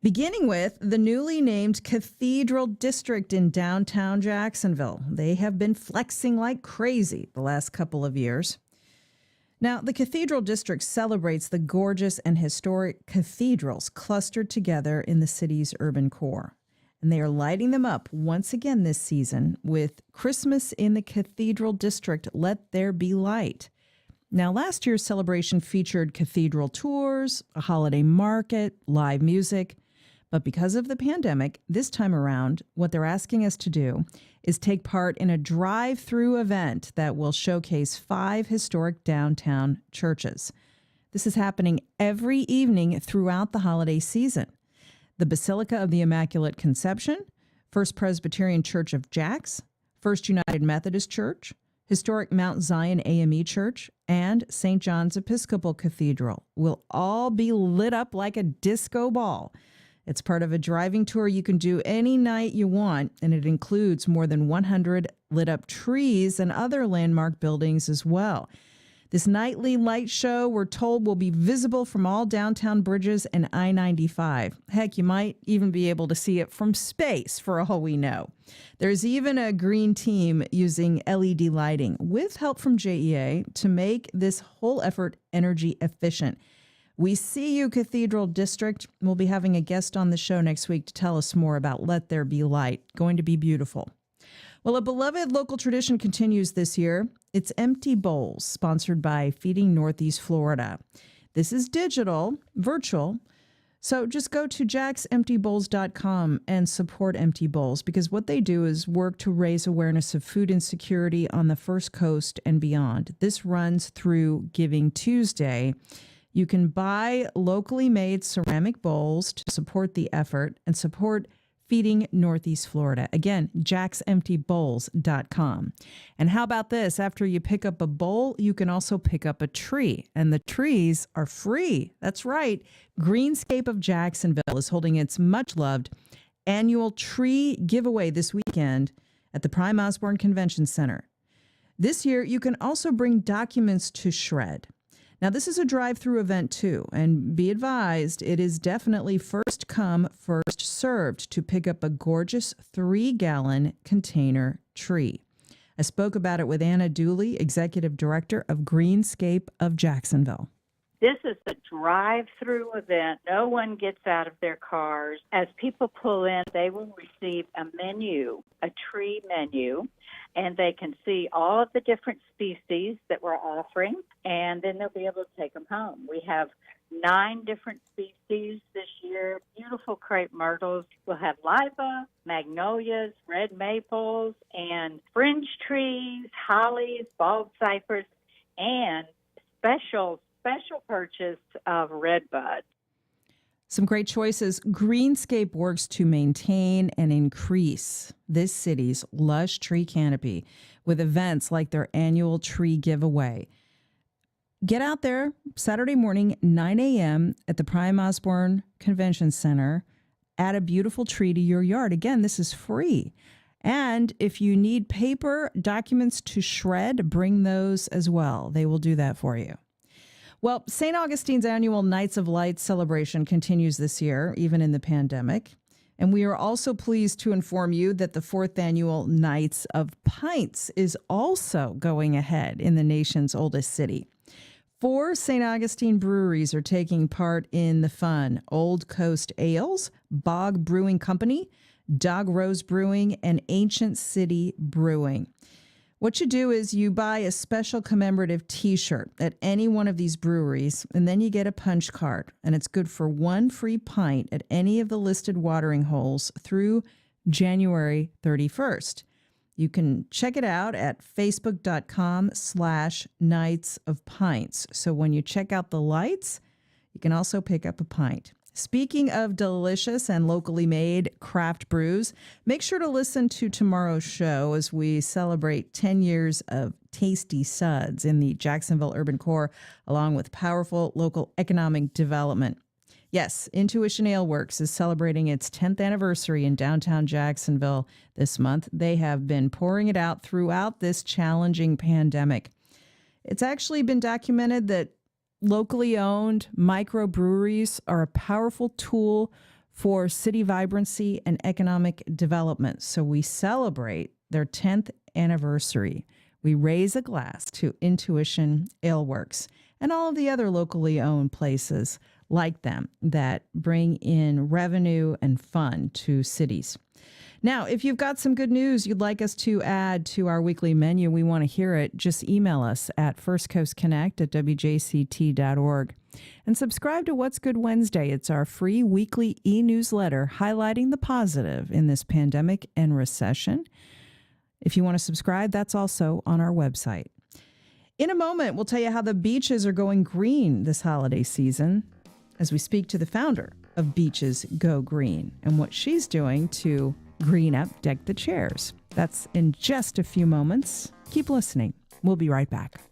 Beginning with the newly named Cathedral District in downtown Jacksonville. They have been flexing like crazy the last couple of years. Now, the Cathedral District celebrates the gorgeous and historic cathedrals clustered together in the city's urban core. And they are lighting them up once again this season with Christmas in the Cathedral District, Let There Be Light. Now, last year's celebration featured cathedral tours, a holiday market, live music. But because of the pandemic, this time around, what they're asking us to do is take part in a drive-through event that will showcase 5 historic downtown churches. This is happening every evening throughout the holiday season. The Basilica of the Immaculate Conception, First Presbyterian Church of Jax, First United Methodist Church, Historic Mount Zion AME Church, and St. John's Episcopal Cathedral will all be lit up like a disco ball. It's part of a driving tour you can do any night you want, and it includes more than 100 lit-up trees and other landmark buildings as well. This nightly light show, we're told, will be visible from all downtown bridges and I-95. Heck, you might even be able to see it from space, for all we know. There's even a green team using LED lighting with help from JEA to make this whole effort energy efficient. We see you, Cathedral District. We'll be having a guest on the show next week to tell us more about Let There Be Light. Going to be beautiful. Well, a beloved local tradition continues this year. It's Empty Bowls, sponsored by Feeding Northeast Florida. This is digital, virtual. So just go to jacksemptybowls.com and support Empty Bowls, because what they do is work to raise awareness of food insecurity on the First Coast and beyond. This runs through Giving Tuesday. You can buy locally made ceramic bowls to support the effort and support Feeding Northeast Florida. Again, jacksemptybowls.com. And how about this? After you pick up a bowl, you can also pick up a tree, and the trees are free. That's right. Greenscape of Jacksonville is holding its much-loved annual tree giveaway this weekend at the Prime Osborne Convention Center. This year, you can also bring documents to shred. Now, this is a drive-through event, too, and be advised, it is definitely first come, first served to pick up a gorgeous 3-gallon container tree. I spoke about it with Anna Dooley, Executive Director of Greenscape of Jacksonville. This is a drive-through event. No one gets out of their cars. As people pull in, they will receive a menu, a tree menu, and they can see all of the different species that we're offering, and then they'll be able to take them home. We have 9 different species this year, beautiful crepe myrtles. We'll have liva, magnolias, red maples, and fringe trees, hollies, bald cypress, and special purchase of redbud. Some great choices. Greenscape works to maintain and increase this city's lush tree canopy with events like their annual tree giveaway. Get out there Saturday morning, 9 a.m. at the Prime Osborne Convention Center. Add a beautiful tree to your yard. Again, this is free. And if you need paper documents to shred, bring those as well. They will do that for you. Well, St. Augustine's annual Nights of Light celebration continues this year, even in the pandemic. And we are also pleased to inform you that the 4th annual Nights of Pints is also going ahead in the nation's oldest city. 4 St. Augustine breweries are taking part in the fun: Old Coast Ales, Bog Brewing Company, Dog Rose Brewing, and Ancient City Brewing. What you do is you buy a special commemorative T-shirt at any one of these breweries, and then you get a punch card, and it's good for 1 free pint at any of the listed watering holes through January 31st. You can check it out at facebook.com/Nights of Pints. So when you check out the lights, you can also pick up a pint. Speaking of delicious and locally made craft brews, make sure to listen to tomorrow's show as we celebrate 10 years of tasty suds in the Jacksonville urban core, along with powerful local economic development. Yes, Intuition Ale Works is celebrating its 10th anniversary in downtown Jacksonville this month. They have been pouring it out throughout this challenging pandemic. It's actually been documented that locally owned microbreweries are a powerful tool for city vibrancy and economic development. So we celebrate their 10th anniversary We raise a glass to Intuition Aleworks and all of the other locally owned places like them that bring in revenue and fun to cities. Now, if you've got some good news you'd like us to add to our weekly menu, we want to hear it. Just email us at firstcoastconnect@wjct.org. And subscribe to What's Good Wednesday. It's our free weekly e-newsletter highlighting the positive in this pandemic and recession. If you want to subscribe, that's also on our website. In a moment, we'll tell you how the beaches are going green this holiday season as we speak to the founder of Beaches Go Green and what she's doing to green up Deck the Chairs. That's in just a few moments. Keep listening. We'll be right back.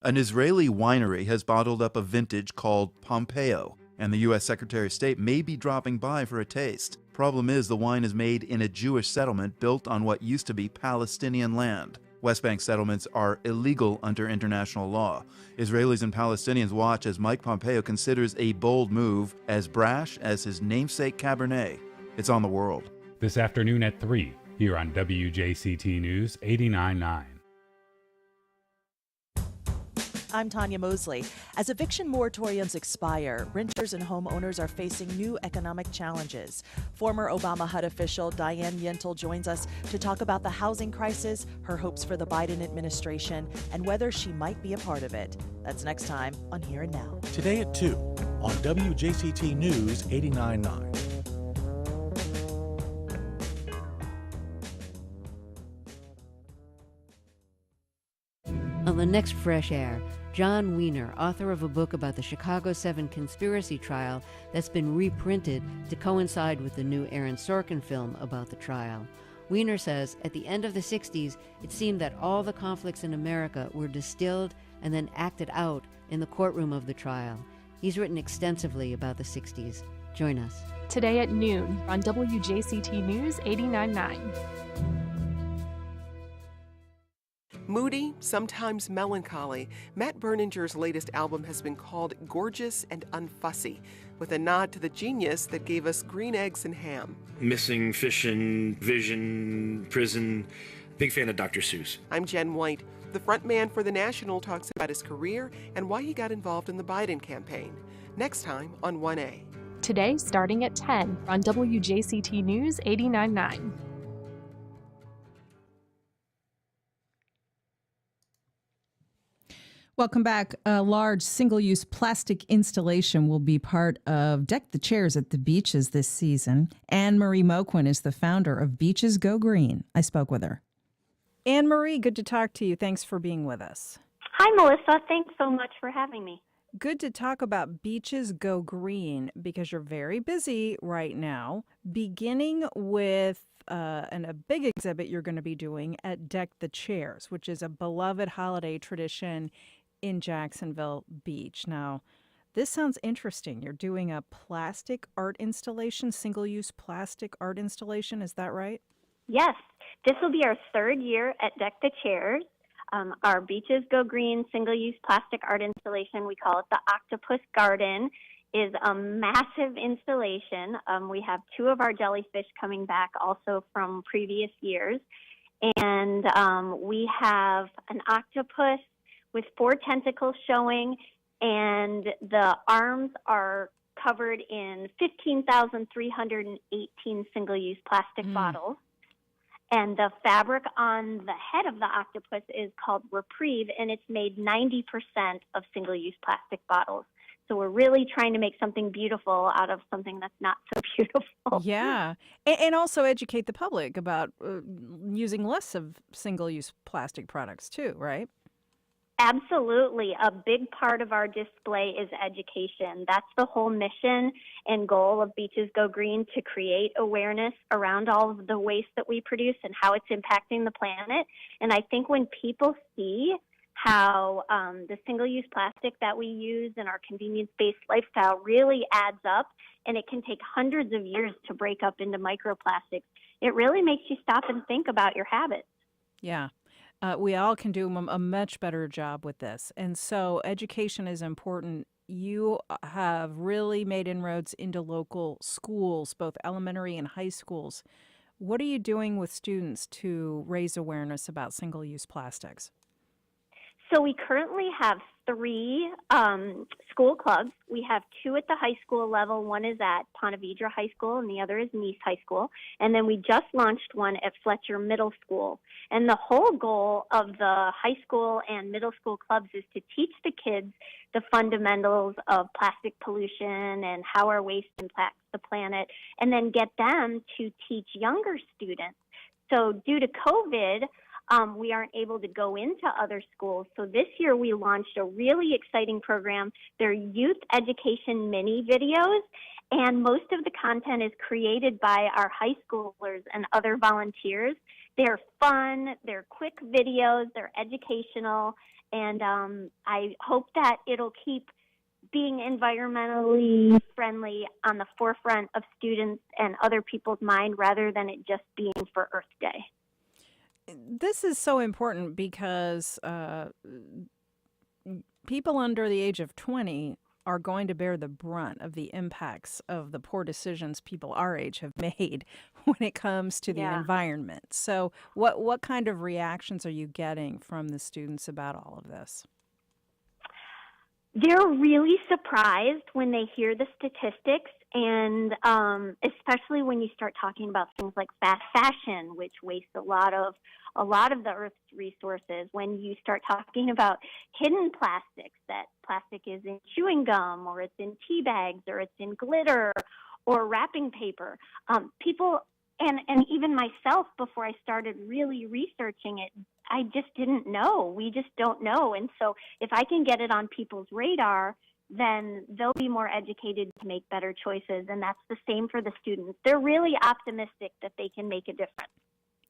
An Israeli winery has bottled up a vintage called Pompeo, and the U.S. Secretary of State may be dropping by for a taste. Problem is, the wine is made in a Jewish settlement built on what used to be Palestinian land. West Bank settlements are illegal under international law. Israelis and Palestinians watch as Mike Pompeo considers a bold move as brash as his namesake Cabernet. It's on the World. This afternoon at 3, here on WJCT News 89.9. I'm Tanya Mosley. As eviction moratoriums expire, renters and homeowners are facing new economic challenges. Former Obama HUD official Diane Yentl joins us to talk about the housing crisis, her hopes for the Biden administration, and whether she might be a part of it. That's next time on Here and Now. Today at 2 on WJCT News 89.9. On the next Fresh Air, John Wiener, author of a book about the Chicago 7 conspiracy trial that's been reprinted to coincide with the new Aaron Sorkin film about the trial. Wiener says at the end of the 60s, it seemed that all the conflicts in America were distilled and then acted out in the courtroom of the trial. He's written extensively about the 60s. Join us. Today at noon on WJCT News 89.9. Moody, sometimes melancholy, Matt Berninger's latest album has been called Gorgeous and Unfussy, with a nod to the genius that gave us Green Eggs and Ham. Missing, Fishin', Vision, Prison. Big fan of Dr. Seuss. I'm Jen White. The frontman for The National talks about his career and why he got involved in the Biden campaign. Next time on 1A. Today, starting at 10 on WJCT News 89.9. Welcome back. A large single-use plastic installation will be part of Deck the Chairs at the beaches this season. Anne-Marie Moquin is the founder of Beaches Go Green. I spoke with her. Anne-Marie, good to talk to you. Thanks for being with us. Hi, Melissa. Thanks so much for having me. Good to talk about Beaches Go Green because you're very busy right now, beginning with a big exhibit you're going to be doing at Deck the Chairs, which is a beloved holiday tradition in Jacksonville Beach. Now, this sounds interesting. You're doing a plastic art installation, single-use plastic art installation. Is that right? Yes. This will be our third year at Deck the Chairs. Our Beaches Go Green single-use plastic art installation, we call it the Octopus Garden. is a massive installation. We have 2 of our jellyfish coming back also from previous years. And we have an octopus with 4 tentacles showing, and the arms are covered in 15,318 single-use plastic bottles. And the fabric on the head of the octopus is called Reprieve, and it's made 90% of single-use plastic bottles. So we're really trying to make something beautiful out of something that's not so beautiful. Yeah. And also educate the public about using less of single-use plastic products too, right? Absolutely. A big part of our display is education. That's the whole mission and goal of Beaches Go Green, to create awareness around all of the waste that we produce and how it's impacting the planet. And I think when people see how the single-use plastic that we use in our convenience-based lifestyle really adds up, and it can take hundreds of years to break up into microplastics, it really makes you stop and think about your habits. Yeah. We all can do a much better job with this. And so education is important. You have really made inroads into local schools, both elementary and high schools. What are you doing with students to raise awareness about single-use plastics? So we currently have 3 school clubs. We have 2 at the high school level. One is at Ponte Vedra High School, and the other is Nice High School. And then we just launched one at Fletcher Middle School. And the whole goal of the high school and middle school clubs is to teach the kids the fundamentals of plastic pollution and how our waste impacts the planet, and then get them to teach younger students. So due to COVID, we aren't able to go into other schools. So this year we launched a really exciting program. They're youth education mini videos, and most of the content is created by our high schoolers and other volunteers. They're fun, they're quick videos, they're educational, and I hope that it'll keep being environmentally friendly on the forefront of students and other people's mind, rather than it just being for Earth Day. This is so important because people under the age of 20 are going to bear the brunt of the impacts of the poor decisions people our age have made when it comes to the environment. So what kind of reactions are you getting from the students about all of this? They're really surprised when they hear the statistics, and especially when you start talking about things like fast fashion, which wastes a lot of the Earth's resources. When you start talking about hidden plastics, that plastic is in chewing gum, or it's in tea bags, or it's in glitter, or wrapping paper. People, and even myself, before I started really researching it, I just didn't know. We just don't know. And so if I can get it on people's radar, then they'll be more educated to make better choices. And that's the same for the students. They're really optimistic that they can make a difference.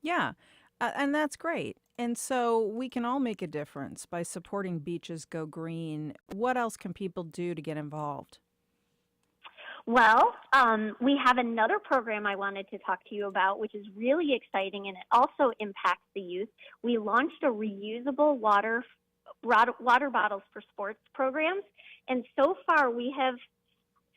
Yeah, and that's great. And so we can all make a difference by supporting Beaches Go Green. What else can people do to get involved? Well, we have another program I wanted to talk to you about, which is really exciting, and it also impacts the youth. We launched a reusable water bottles for sports programs, and so far we have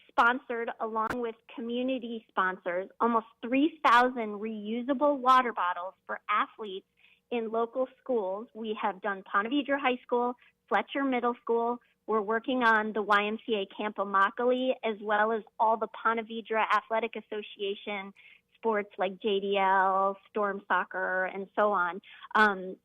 sponsored, along with community sponsors, almost 3,000 reusable water bottles for athletes in local schools. We have done Ponte Vedra High School, Fletcher Middle School. We're working on the YMCA Camp Immokalee, as well as all the Ponte Vedra Athletic Association sports like JDL, Storm Soccer, and so on.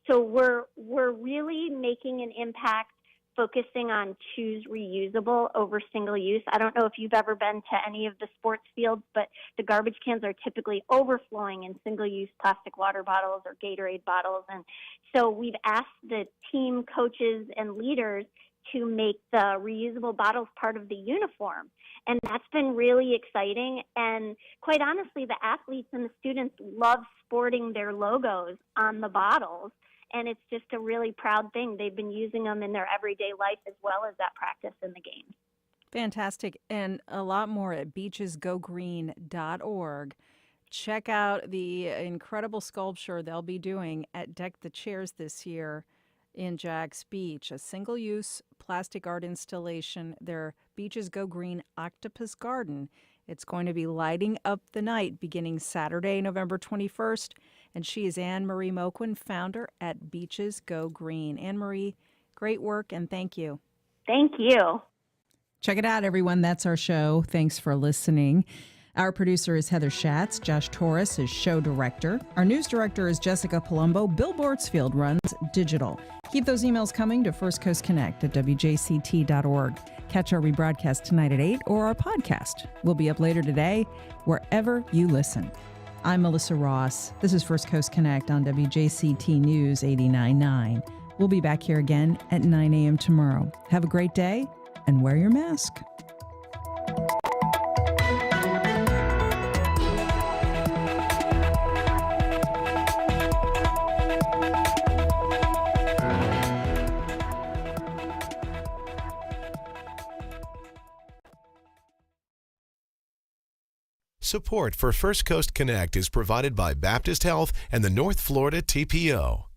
So we're really making an impact, focusing on choose reusable over single use. I don't know if you've ever been to any of the sports fields, but the garbage cans are typically overflowing in single-use plastic water bottles or Gatorade bottles. And so we've asked the team coaches and leaders to make the reusable bottles part of the uniform. And that's been really exciting. And quite honestly, the athletes and the students love sporting their logos on the bottles. And it's just a really proud thing. They've been using them in their everyday life as well as that practice in the games. Fantastic. And a lot more at beachesgogreen.org. Check out the incredible sculpture they'll be doing at Deck the Chairs this year. in Jax Beach, a single-use plastic art installation, their Beaches Go Green Octopus Garden. It's going to be lighting up the night beginning Saturday, November 21st. And she is Anne-Marie Moquin, founder at Beaches Go Green. Anne-Marie, great work and thank you. Thank you. Check it out, everyone. That's our show. Thanks for listening. Our producer is Heather Schatz. Josh Torres is show director. Our news director is Jessica Palumbo. Bill Bortsfield runs digital. Keep those emails coming to firstcoastconnect@wjct.org. Catch our rebroadcast tonight at 8 or our podcast. We'll be up later today, wherever you listen. I'm Melissa Ross. This is First Coast Connect on WJCT News 89.9. We'll be back here again at 9 a.m. tomorrow. Have a great day and wear your mask. Support for First Coast Connect is provided by Baptist Health and the North Florida TPO.